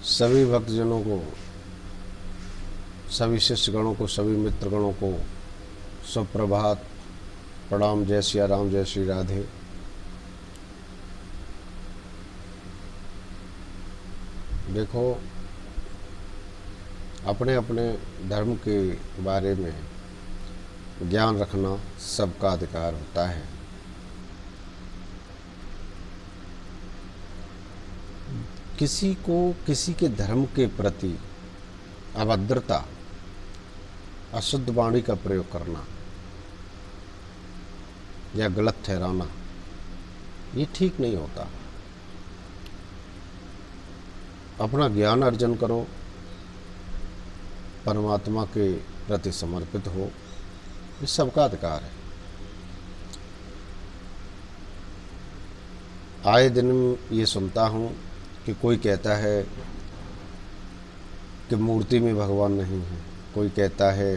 सभी भक्तजनों को, सभी शिष्यगणों को, सभी मित्रगणों को सुप्रभात, प्रणाम। जय सिया राम, जय श्री राधे। देखो, अपने अपने धर्म के बारे में ज्ञान रखना सबका अधिकार होता है। किसी को किसी के धर्म के प्रति अभद्रता, अशुद्ध वाणी का प्रयोग करना या गलत ठहराना, ये ठीक नहीं होता। अपना ज्ञान अर्जन करो, परमात्मा के प्रति समर्पित हो, ये सबका अधिकार है। आए दिन ये सुनता हूँ कि कोई कहता है कि मूर्ति में भगवान नहीं है, कोई कहता है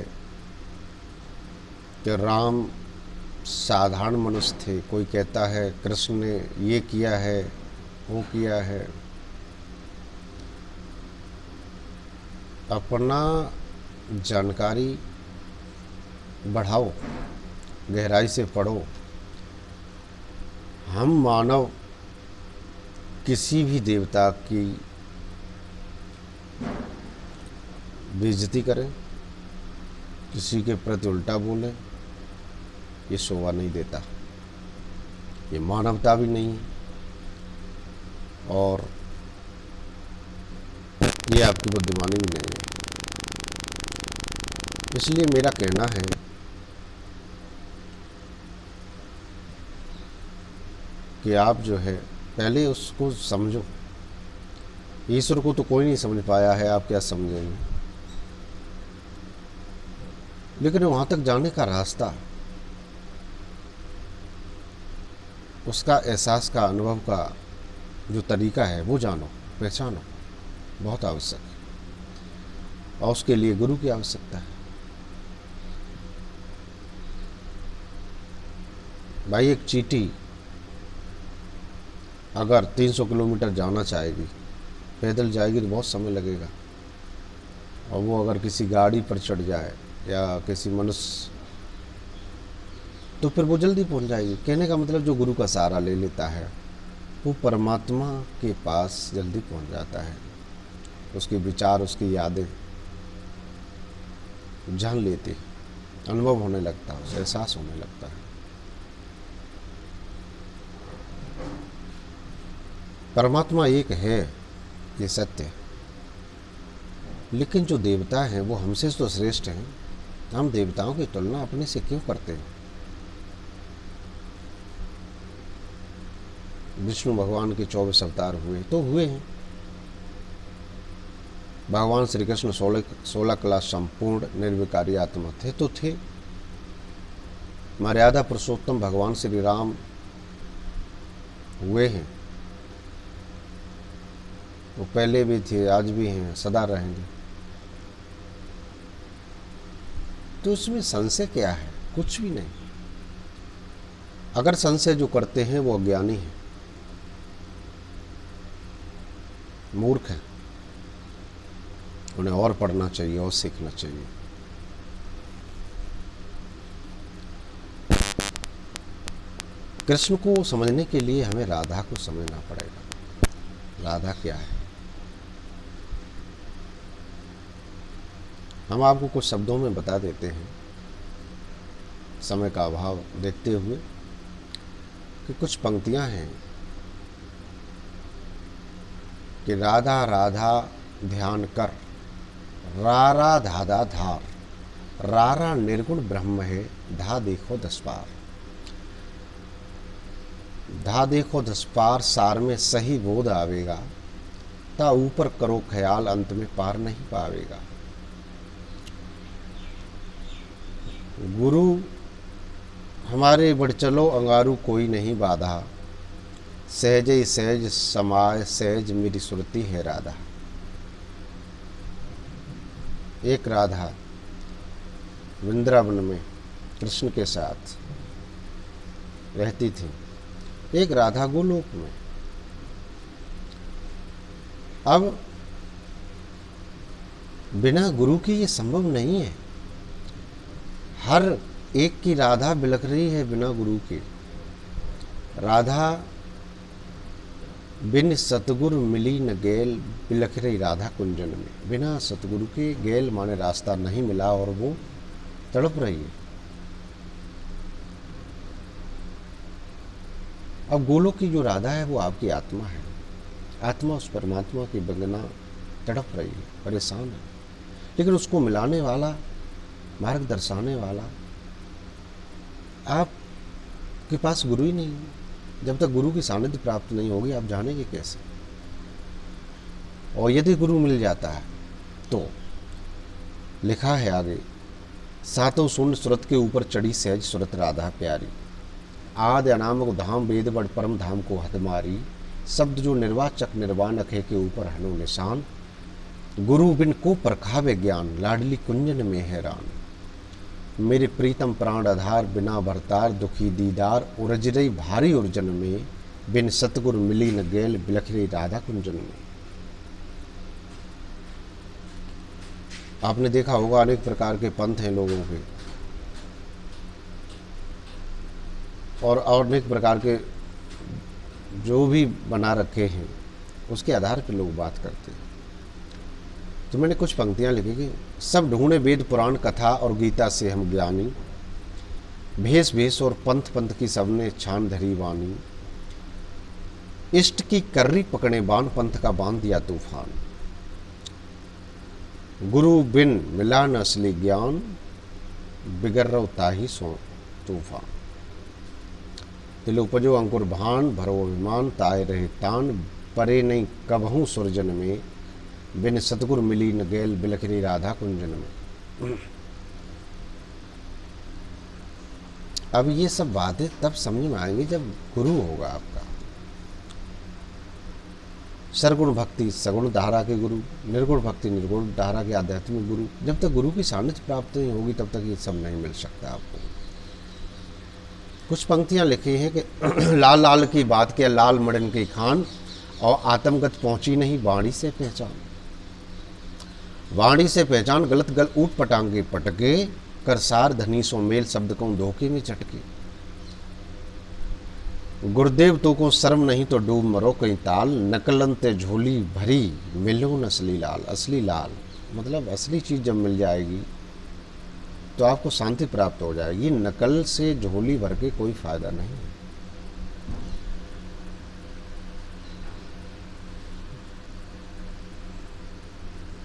कि राम साधारण मनुष्य थे, कोई कहता है कृष्ण ने ये किया है, वो किया है। अपना जानकारी बढ़ाओ, गहराई से पढ़ो। हम मानव किसी भी देवता की बेइज्जती करें, किसी के प्रति उल्टा बोलें, ये शोभा नहीं देता, ये मानवता भी नहीं है और ये आपकी बुद्धिमानी भी नहीं है। इसलिए मेरा कहना है कि आप जो है पहले उसको समझो। ईश्वर को तो कोई नहीं समझ पाया है, आप क्या समझेंगे। लेकिन वहां तक जाने का रास्ता, उसका एहसास का, अनुभव का जो तरीका है वो जानो, पहचानो, बहुत आवश्यक है। और उसके लिए गुरु की आवश्यकता है। भाई, एक चींटी अगर 300 किलोमीटर जाना चाहेगी, पैदल जाएगी तो बहुत समय लगेगा। और वो अगर किसी गाड़ी पर चढ़ जाए या किसी मनुष्य, तो फिर वो जल्दी पहुंच जाएगी। कहने का मतलब, जो गुरु का सहारा ले लेता है वो परमात्मा के पास जल्दी पहुंच जाता है। उसके विचार, उसकी यादें जान लेती, अनुभव होने लगता है, उसे एहसास होने लगता है। परमात्मा एक है, ये सत्य है। लेकिन जो देवता हैं वो हमसे तो श्रेष्ठ हैं। हम देवताओं की तुलना अपने से क्यों करते हैं। विष्णु भगवान के 24 अवतार हुए तो हुए हैं। भगवान श्री कृष्ण 16 कला संपूर्ण निर्विकारी आत्मा थे तो थे। मर्यादा पुरुषोत्तम भगवान श्री राम हुए हैं, वो पहले भी थे, आज भी हैं, सदा रहेंगे। तो उसमें संशय क्या है? कुछ भी नहीं। अगर संशय जो करते हैं वो अज्ञानी हैं, मूर्ख हैं। उन्हें और पढ़ना चाहिए और सीखना चाहिए। कृष्ण को समझने के लिए हमें राधा को समझना पड़ेगा। राधा क्या है? हम आपको कुछ शब्दों में बता देते हैं, समय का अभाव देखते हुए, कि कुछ पंक्तियां हैं कि राधा राधा ध्यान कर, रारा धाधा धार, रारा निर्गुण ब्रह्म है, धा देखो 10 पार। धा देखो 10 पार, सार में सही बोध आवेगा, ता ऊपर करो ख्याल, अंत में पार नहीं पावेगा। गुरु हमारे बढ़ चलो अंगारू कोई नहीं बाधा, सहज ही सहज समाय सहज मेरी सुरती है राधा। एक राधा वृंदावन में कृष्ण के साथ रहती थी, एक राधा गोलोक में। अब बिना गुरु के ये संभव नहीं है। हर एक की राधा बिलख रही है बिना गुरु के। राधा बिन सतगुरु मिली न गेल, बिलख रही राधा कुंजन में। बिना सतगुरु के गेल माने रास्ता नहीं मिला और वो तड़प रही है। अब गोलोक की जो राधा है वो आपकी आत्मा है। आत्मा उस परमात्मा की बिना तड़प रही है, परेशान है, लेकिन उसको मिलाने वाला, मार्ग दर्शाने वाला आपके पास गुरु ही नहीं है। जब तक गुरु की सानिध्य प्राप्त नहीं होगी आप जानेंगे कैसे। और यदि गुरु मिल जाता है तो लिखा है आगे, सातों शून्य सुरत के ऊपर चढ़ी सहज सुरत राधा प्यारी। आदि अनामक धाम वेद बड़ परम धाम को हद मारी। शब्द जो निर्वाचक निर्वाण अखे के ऊपर हनो निशान। गुरु बिन को परखावे ज्ञान, लाडली कुंजन में हैरान। मेरे प्रीतम प्राण आधार, बिना भरतार दुखी दीदार। उरज रही भारी उर्जन में, बिन सतगुर मिली न गेल, बिलख रही राधा कुंजन में। आपने देखा होगा अनेक प्रकार के पंथ हैं लोगों के, और अनेक प्रकार के जो भी बना रखे हैं उसके आधार पर लोग बात करते हैं। तो मैंने कुछ पंक्तियां लिखी कि सब ढूंढे वेद पुराण कथा और गीता से हम ज्ञानी। भेष भेष और पंथ पंथ की सबने छान धरी वाणी। इष्ट की कर्री पकड़े बाण, पंथ का बांध दिया तूफान। गुरु बिन मिला न असली ज्ञान, बिगर रहो ताही सो तूफान। तिल उपजो अंकुर भान, भरो विमान ताए रहे तान। परे नहीं कबहू सुरजन में, बिन सतगुर मिली न गेल, बिलख रही राधा कुंजन में। अब ये सब बातें तब समझ में आएंगी जब गुरु होगा आपका। सरगुण भक्ति सगुण धारा के गुरु, निर्गुण भक्ति निर्गुण धारा के आध्यात्मिक गुरु। जब तक गुरु की सानिध्य प्राप्त नहीं होगी तब तक ये सब नहीं मिल सकता आपको। कुछ पंक्तियां लिखी हैं कि लाल लाल की बात किया लाल मड़न की खान, और आत्मगत पहुंची नहीं वाणी से पहचान। वाणी से पहचान गलत गल ऊट पटांगे पटके, कर सार धनी सो मेल शब्द को धोखे में चटके। गुरुदेव तो को शर्म नहीं तो डूब मरो कहीं ताल, नकलन ते झोली भरी मिलो न असली लाल। असली लाल मतलब असली चीज जब मिल जाएगी तो आपको शांति प्राप्त हो जाएगी। नकल से झोली भर के कोई फायदा नहीं।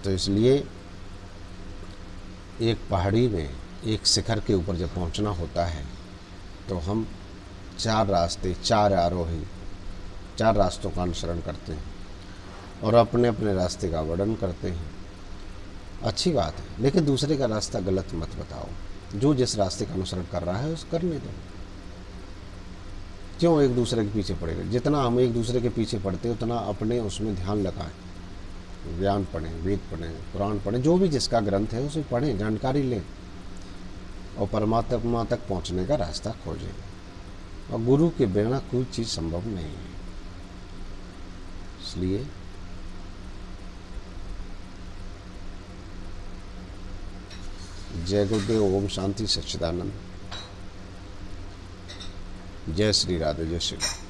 तो इसलिए एक पहाड़ी में एक शिखर के ऊपर जब पहुंचना होता है तो हम चार रास्ते, चार आरोही, चार रास्तों का अनुसरण करते हैं और अपने अपने रास्ते का वर्णन करते हैं। अच्छी बात है, लेकिन दूसरे का रास्ता गलत मत बताओ। जो जिस रास्ते का अनुसरण कर रहा है उस करने दो। क्यों एक दूसरे के पीछे पड़ेगा? जितना हम एक दूसरे के पीछे पड़ते हैं उतना अपने उसमें ध्यान लगाएं। ज्ञान पढ़ें, वेद पढ़ें, पुराण पढ़ें, जो भी जिसका ग्रंथ है उसे पढ़ें, जानकारी लें और परमात्मा तक पहुंचने का रास्ता खोजें। और गुरु के बिना कोई चीज़ संभव नहीं है। इसलिए जय गुरुदेव, ओम शांति सच्चिदानंद। जय श्री राधे, जय श्री राम।